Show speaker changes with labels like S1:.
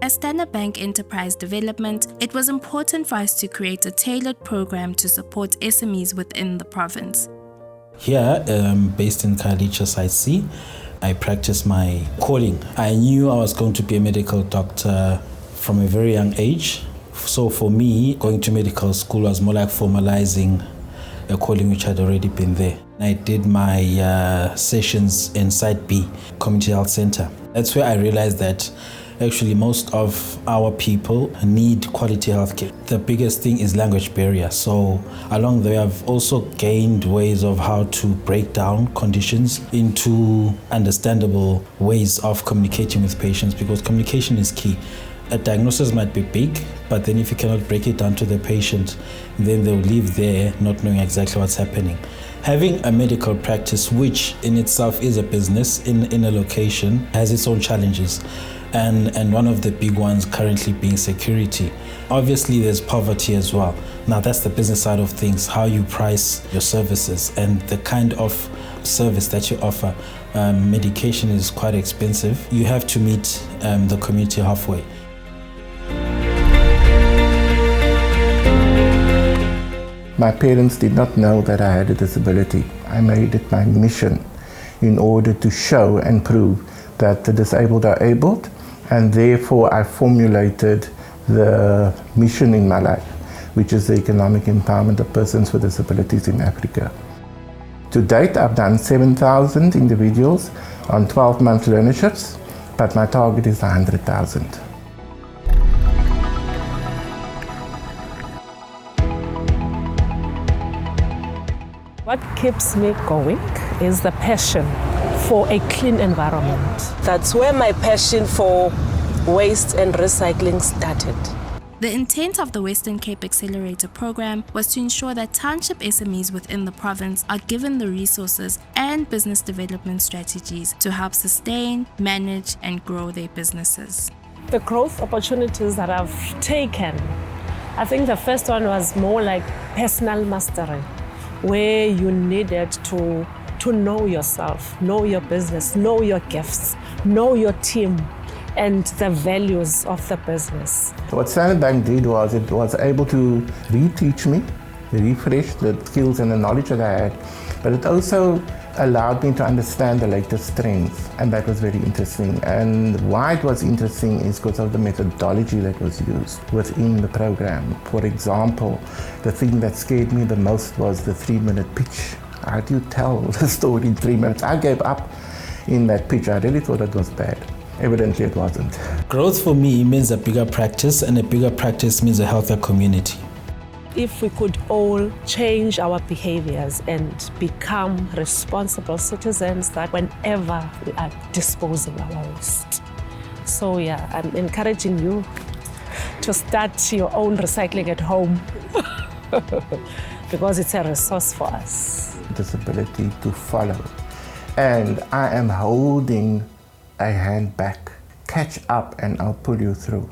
S1: As Standard Bank Enterprise Development, it was important for us to create a tailored program to support SMEs within the province.
S2: Here, based in Khayelitsha Site C, I practiced my calling. I knew I was going to be a medical doctor from a very young age. So for me, going to medical school was more like formalizing a calling which had already been there. I did my sessions in Site B, Community Health Center. That's where I realized that actually most of our people need quality healthcare. The biggest thing is language barrier. So along the way, I've also gained ways of how to break down conditions into understandable ways of communicating with patients, because communication is key. A diagnosis might be big, but then if you cannot break it down to the patient, then they'll leave there not knowing exactly what's happening. Having a medical practice, which in itself is a business in a location, has its own challenges. And one of the big ones currently being security. Obviously, there's poverty as well. Now, that's the business side of things, how you price your services and the kind of service that you offer. Medication is quite expensive. You have to meet the community halfway.
S3: My parents did not know that I had a disability. I made it my mission in order to show and prove that the disabled are abled, and therefore I formulated the mission in my life, which is the economic empowerment of persons with disabilities in Africa. To date, I've done 7,000 individuals on 12-month learnerships, but my target is 100,000.
S4: What keeps me going is the passion for a clean environment.
S5: That's where my passion for waste and recycling started.
S1: The intent of the Western Cape Accelerator program was to ensure that township SMEs within the province are given the resources and business development strategies to help sustain, manage, and grow their businesses.
S4: The growth opportunities that I've taken, I think the first one was more like personal mastery, where you needed to know yourself, know your business, know your gifts, know your team, and the values of the business.
S3: What Standard Bank did was it was able to reteach me, refresh the skills and the knowledge that I had, but it also allowed me to understand the latest trends, and that was very interesting. And why it was interesting is because of the methodology that was used within the program. For example, the thing that scared me the most was the 3-minute pitch. How do you tell the story in 3 minutes? I gave up in that pitch. I really thought it was bad. Evidently it wasn't.
S2: Growth for me means a bigger practice, and a bigger practice means a healthier community.
S4: If we could all change our behaviors and become responsible citizens, that whenever we are disposing our waste. So yeah, I'm encouraging you to start your own recycling at home because it's a resource for us.
S3: Disability to follow. And I am holding a hand back. Catch up and I'll pull you through.